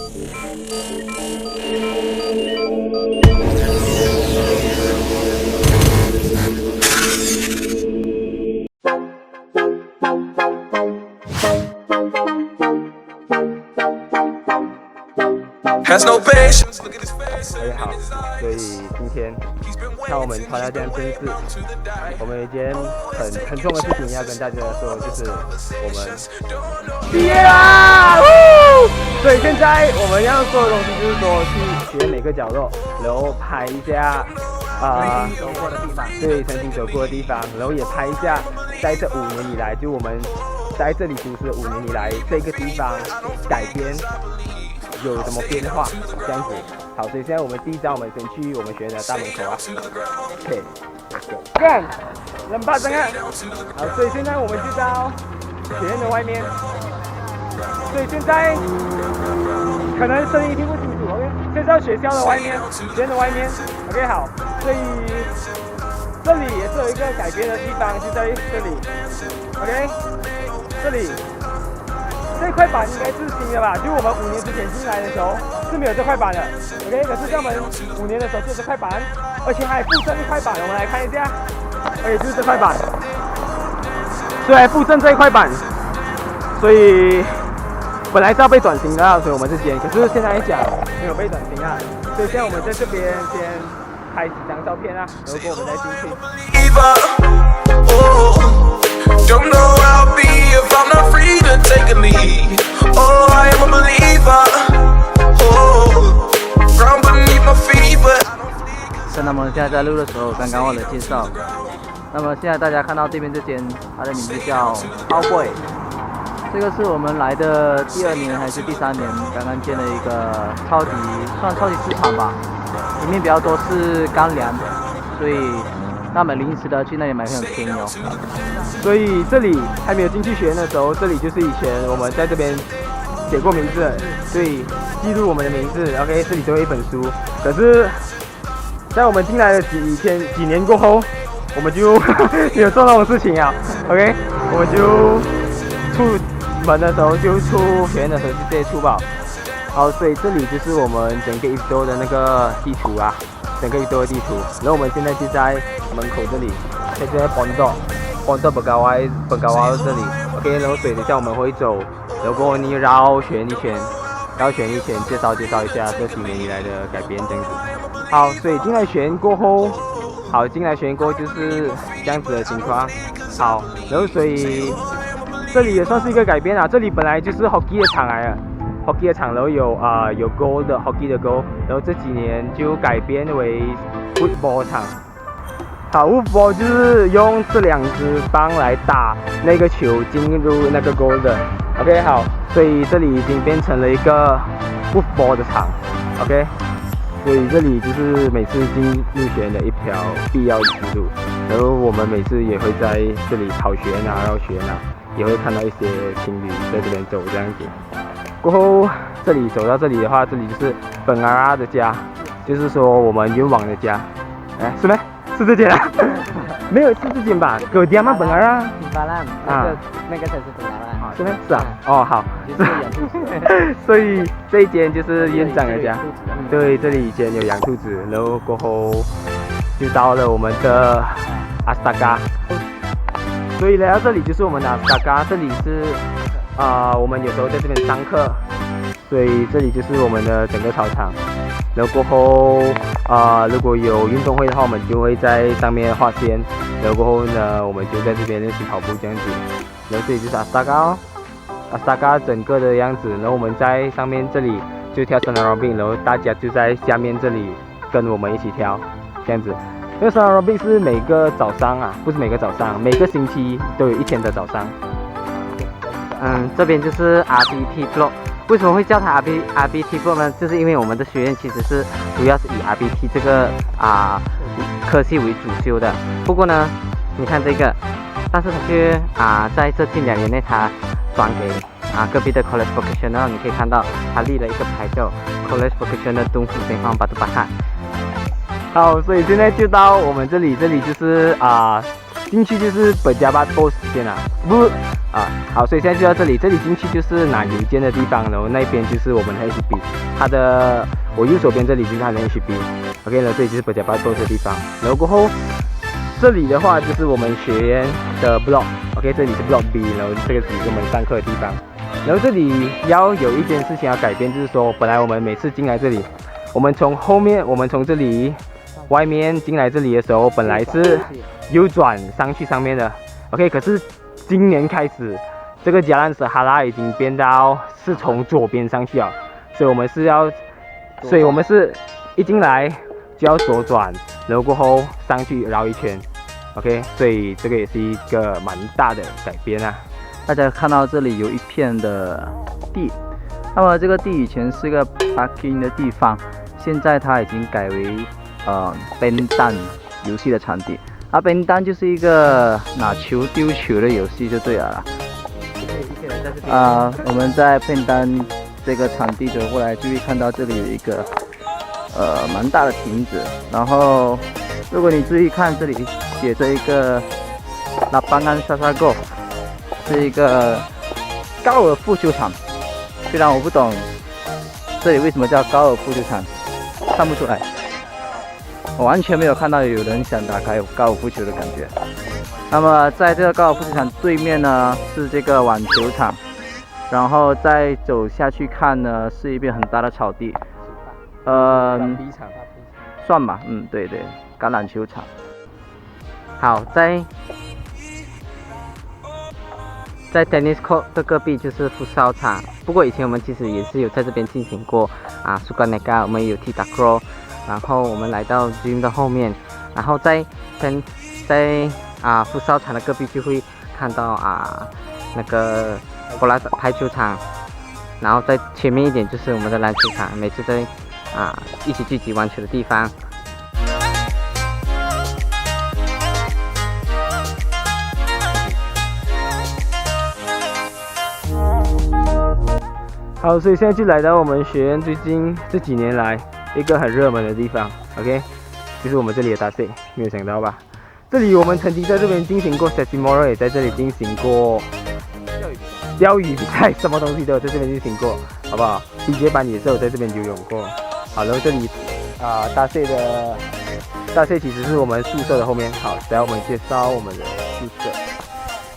Has no patience. Look at his face. 大家好，所以今天像我们团到这样正式，我们有一件很重的事情要跟大家说，就是我们毕业啦！所以现在我们要做的东西就是说去学每个角落，然后拍一下曾经走过的地方，对，曾经走过的地方，然后也拍一下在这5年以来，就我们在这里读书5年以来，这个地方改编有什么变化，这样子。好，所以现在我们第一招，我们先去我们学院的大门口啊。OK， 干，人怕真啊。好，所以现在我们就到学院的外面。所以现在可能声音听不清楚 ，OK， 现在到学校的外面，学院的外面 ，OK， 好。所以这里也是有一个改编的地方，就在这里 ，OK， 这里。这块板应该是新的吧？就我们5年之前进来的时候是没有这块板的 ，OK。可是在我们5年的时候就有这块板，而且还附赠一块板，我们来看一下。OK， 就是这块板，所以还附赠这一块板，所以本来是要被转型的，所以我们是剪，可是现在讲没有被转型啊，所以现在我们在这边先拍几张照片啊，然后我们再进去。Don't know where I'll be if I'm not free to take a lead. Oh, I am a believer. Oh, ground beneath my feet, but I don't flee. 那么现在在录的时候，刚刚忘了介绍。那么现在大家看到这边这间，它的名字叫奥贵。这个是我们来的第2年还是第3年，刚刚建了一个算超级市场吧，里面比较多是干粮，所以那买零食的去那里买会很便宜哦。所以这里还没有进去学院的时候，这里就是以前我们在这边写过名字，所以记录我们的名字。OK， 这里都有一本书。可是，在我们进来的几年过后，我们就没有做那种事情啊。OK， 我们就出门的时候就出学院的时候就直接出吧。好，所以这里就是我们整个一周的那个地图啊，整个一周的地图。然后我们现在就在门口这里，现在搬到本高湾这里 ，OK， 然后所以等下我们会走，然后你绕圈一圈，介绍一下这几年以来的改编这样子。好，所以进来学院过后就是这样子的情况。好，然后所以这里也算是一个改编啊，这里本来就是 hockey 的场来的 ，hockey 的场，然后有goal 的 hockey 的 goal， 然后这几年就改编为 football 场。好，football 就是用这2只棒来打那个球进入那个 goal 的。OK， 好，所以这里已经变成了一个 football 的场。OK， 所以这里就是每次进入学院的一条必要之路。然后我们每次也会在这里跑学院啊，绕学院啊，也会看到一些情侣在这边走这样子。过后这里走到这里的话，这里就是本阿拉的家，就是说我们愿望的家。哎，是没？是这间啊？没有，是这间吧？狗爹吗？本来啊。巴兰，那个才是本来啊。是吗？是啊。哦，好。就是养兔子。所以这一间就是院长的家。对，这里以前有养兔子，然后过后就到了我们的阿斯达嘎。所以来到这里就是我们的阿斯达嘎，这里是我们有时候在这边上课，所以这里就是我们的整个操场。然后过后如果有运动会的话，我们就会在上面画线。然后过后呢，我们就在这边练习跑步这样子。然后这里就是阿斯达嘎哦，阿斯达嘎整个的样子。然后我们在上面这里就跳 Aerobic， 然后大家就在下面这里跟我们一起跳这样子。因为 Aerobic 是每个早上啊，不是每个早上，每个星期都有1天的早上。这边就是 RBT Block。为什么会叫它 RBT Block 呢？就是因为我们的学院其实是主要是以 RBT 这个科系为主修的。不过呢，你看这个，但是它却在这近2年内，它转给隔壁的 College Vocational， 你可以看到它立了一个牌叫 College Vocational 东富北方Batu Pahat。好，所以现在就到我们这里，这里就是进去就是本家巴 boss 先啊，不啊，好，所以现在就到这里，这里进去就是拿邮件的地方，然后那边就是我们的 HB， 它的我右手边这里就是它的 HB，OK 了，这里就是本家巴 boss 的地方，然后过后这里的话就是我们学员的 block，OK 这里是 block B， 然后这个是我们上课的地方，然后这里要有一件事情要改变，就是说本来我们每次进来这里，我们从后面，我们从这里外面进来这里的时候，本来是右转上去上面的 ，OK， 可是今年开始，这个加兰撒哈拉已经变到是从左边上去了，所以我们是一进来就要左转，然后过后上去绕一圈 ，OK， 所以这个也是一个蛮大的改变啊。大家看到这里有一片的地，那么这个地以前是个 parking 的地方，现在它已经改为Ben Dan 游戏的场地。Ben Dan 就是一个拿球丢球的游戏就对了啦。我们在 Ben Dan 这个场地走过来，就会看到这里有一个蛮大的亭子，然后如果你注意看，这里写着一个 Lapangan Sasago， 是一个高尔夫球场。虽然我不懂这里为什么叫高尔夫球场，看不出来，我完全没有看到有人想打开高尔夫球的感觉。那么在这个高尔夫球场对面呢是这个网球场，然后再走下去看呢是一片很大的草地，算吧，对对，橄榄球场。好，在 tennis court 的隔壁就是futsal场场，不过以前我们其实也是有在这边进行过suka neka， 我们也有踢 takraw， 然后我们来到 gym 的后面，然后在futsal场的隔壁就会看到那个bola排球场，然后在前面一点就是我们的篮球场，每次在一起聚集玩球的地方。好，所以现在就来到我们学院最近这几年来一个很热门的地方 ，OK， 就是我们这里的打赛，没有想到吧？这里我们曾经在这边进行过 Sasimoro， 也在这里进行过钓鱼比赛，什么东西都有在这边进行过，好不好？毕业班也是有在这边游泳过。好，然后这里大赛其实是我们宿舍的后面。好，等下我们介绍我们的宿舍。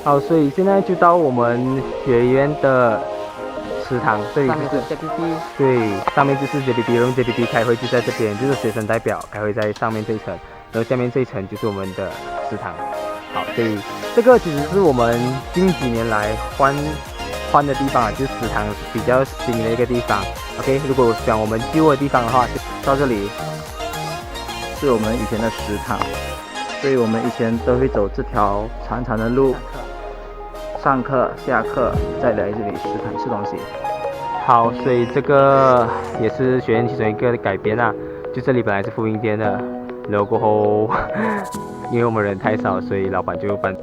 好，所以现在就到我们学院的食堂，这里就是 JPP， 对，上面就是 JPP， 然后 JPP 开会就在这边，就是学生代表开会在上面这一层，然后下面这一层就是我们的食堂。好，所以这个其实是我们近几年来换的地方就是食堂比较新的一个地方。OK， 如果讲我们旧的地方的话，就到这里是我们以前的食堂，所以我们以前都会走这条长长的路，上课、下课再来这里食堂吃东西。好，所以这个也是学院其中一个改变就这里本来是复印店的，然后过后因为我们人太少，所以老板就搬。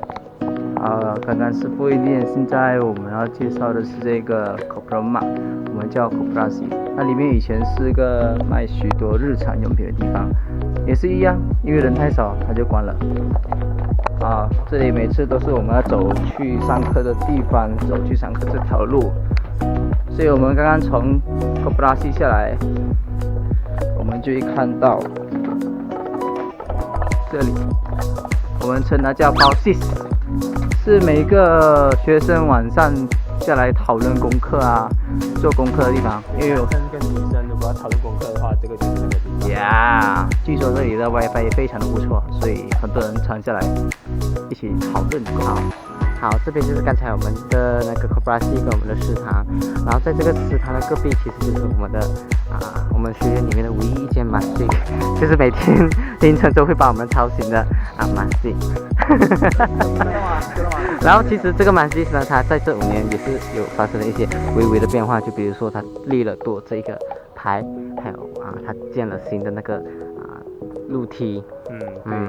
刚刚是复印店，现在我们要介绍的是这个 Kopermak， 我们叫 Koperasi， 那里面以前是个卖许多日常用品的地方，也是一样，因为人太少，它就关了。这里每次都是我们要走去上课的地方，走去上课这条路，所以我们刚刚从 Koperasi 下来，我们就会看到这里，我们称它叫 Pausis， 是每个学生晚上下来讨论功课做功课的地方。因为有跟女生如果要讨论功课的话，这个就是那个地方。据说这里的 WiFi 也非常的不错，所以很多人常下来一起讨论。好，这边就是刚才我们的那个 Koperasi 跟我们的食堂，然后在这个食堂的隔壁其实就是我们的我们学院里面的唯一一间 masjid， 就是每天凌晨都会把我们吵醒的masjid。然后其实这个 masjid 呢，它在这5年也是有发生了一些微微的变化，就比如说它立了多这个牌，还有它建了新的那个路梯，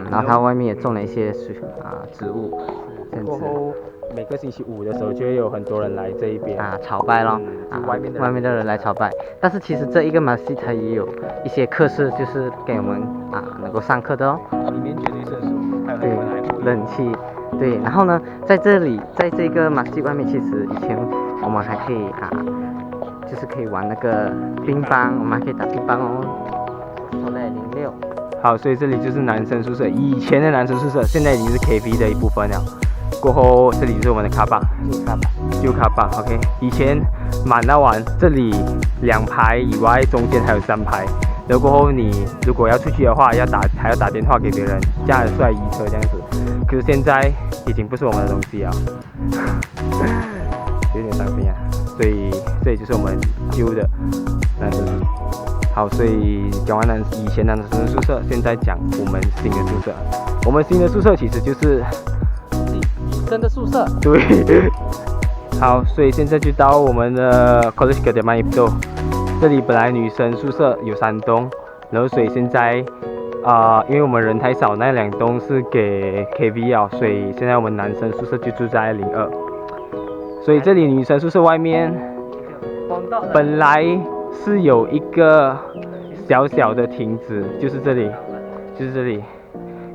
然后它外面也种了一些植物。过后每个星期5的时候就会有很多人来这一边朝拜咯，外面的人来朝拜。但是其实这一个masjid它也有一些课室，就是给我们能够上课的哦。里面绝对是很舒服，还有对冷气。对，然后呢，在这里，在这个马戏外面，其实以前我们还可以就是可以玩那个乒乓，我们还可以打乒乓哦。我在06。好，所以这里就是男生宿舍，以前的男生宿舍，现在已经是 KV 的一部分了。过后这里就是我们的卡棒，旧卡棒 ，OK。以前满到完，这里2排以外，中间还有3排。然后过后你如果要出去的话，还要打电话给别人，驾着出来移车这样子。可是现在已经不是我们的东西了，有点伤心啊。所以这里就是我们旧的男生宿舍。好，所以讲完以前男生宿舍，现在讲我们新的宿舍。我们新的宿舍其实就是女生的宿舍。对。好，所以现在就到我们的 College Kediaman Ipoh。这里本来女生宿舍有3栋，然后所以现在因为我们人太少，那2栋是给 KV 啊，所以现在我们男生宿舍就住在02。所以这里女生宿舍外面本来是有一个小小的亭子，就是这里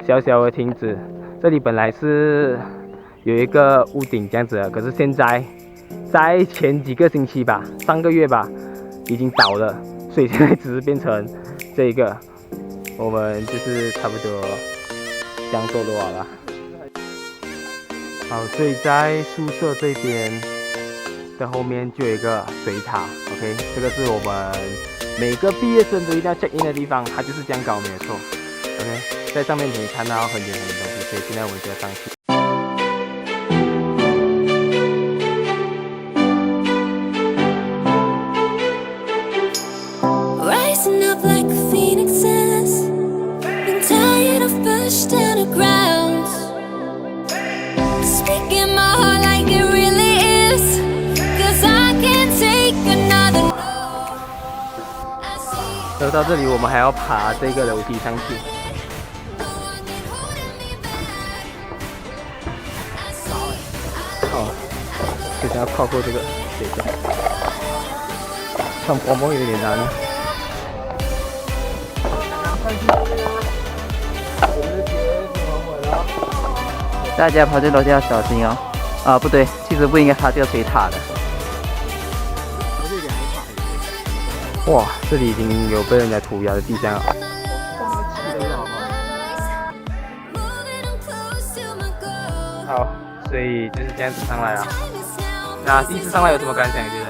小小的亭子。这里本来是有一个屋顶这样子的，可是现在在前几个星期吧，上个月吧，已经倒了，所以现在只是变成这个，我们就是差不多这样做的完了。好，所以在宿舍这边的后面就有一个水塔 ，OK， 这个是我们每个毕业生都一定要 check in 的地方，它就是这样搞没有错 ，OK， 在上面可以看到很远很远的东西，所以现在我们就要上去。Rising up like phoenixes, been tired of pushed underground. Speaking my heart like it really is, 'cause I can't take another no. I see 然后到这里，我们还要爬这个楼梯上去。 no one can holding me back. I see 好，就这样跨过这个水道，穿薄膜有点难。大家爬这楼梯要小心哦。啊，不对，其实不应该爬这个水塔的。哇，这里已经有被人家涂鸦的地上了。 moving on close to my goal. 好，所以就是这样子上来啊。 Time is now. 那第一次上来有什么感想？觉得？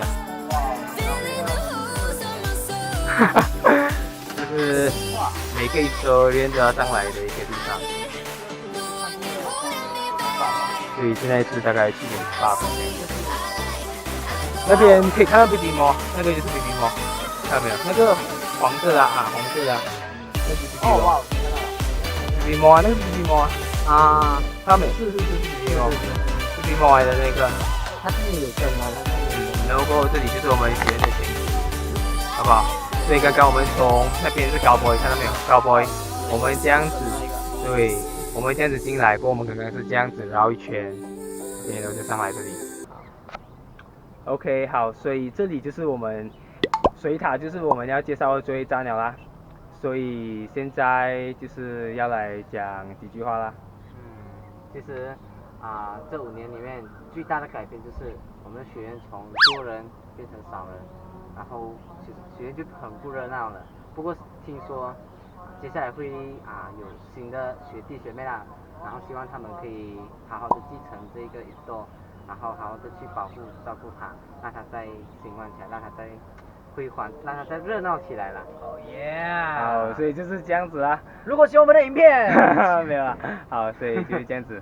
Feeling the holes on my soul. 就是每个人都要上来的一个地方。 所以现在是大概7点8分。那边可以看到 BB 猫，那个就是 BB 猫，看到没有？那个黄色的红色的，那就是 BB 猫。BB 猫啊，那个是 BB 猫啊。看到没有？是 BB 猫，BB 猫来的那个。它这里有灯吗？然后过后这里就是我们学院的前景，好不好？所以刚刚我们从那边是高 boy， 看到没有？高 boy， 我们这样子，对。 我们这样子进来过，我们刚刚是这样子绕一圈，然后就上来这里。OK， 好，所以这里就是我们水塔，就是我们要介绍的最后一站了啦。所以现在就是要来讲几句话啦。其实这5年里面最大的改变就是我们的学院从多人变成少人，然后其实学院就很不热闹了。不过听说接下来会有新的学弟学妹啦，然后希望他们可以好好的继承这个Ipoh，然后好好的去保护照顾它，让它再兴旺起来，让它再辉煌，让它再热闹起来啦。Oh yeah！ 好，所以就是这样子啦。如果喜欢我们的影片，没有啦。好，所以就是这样子。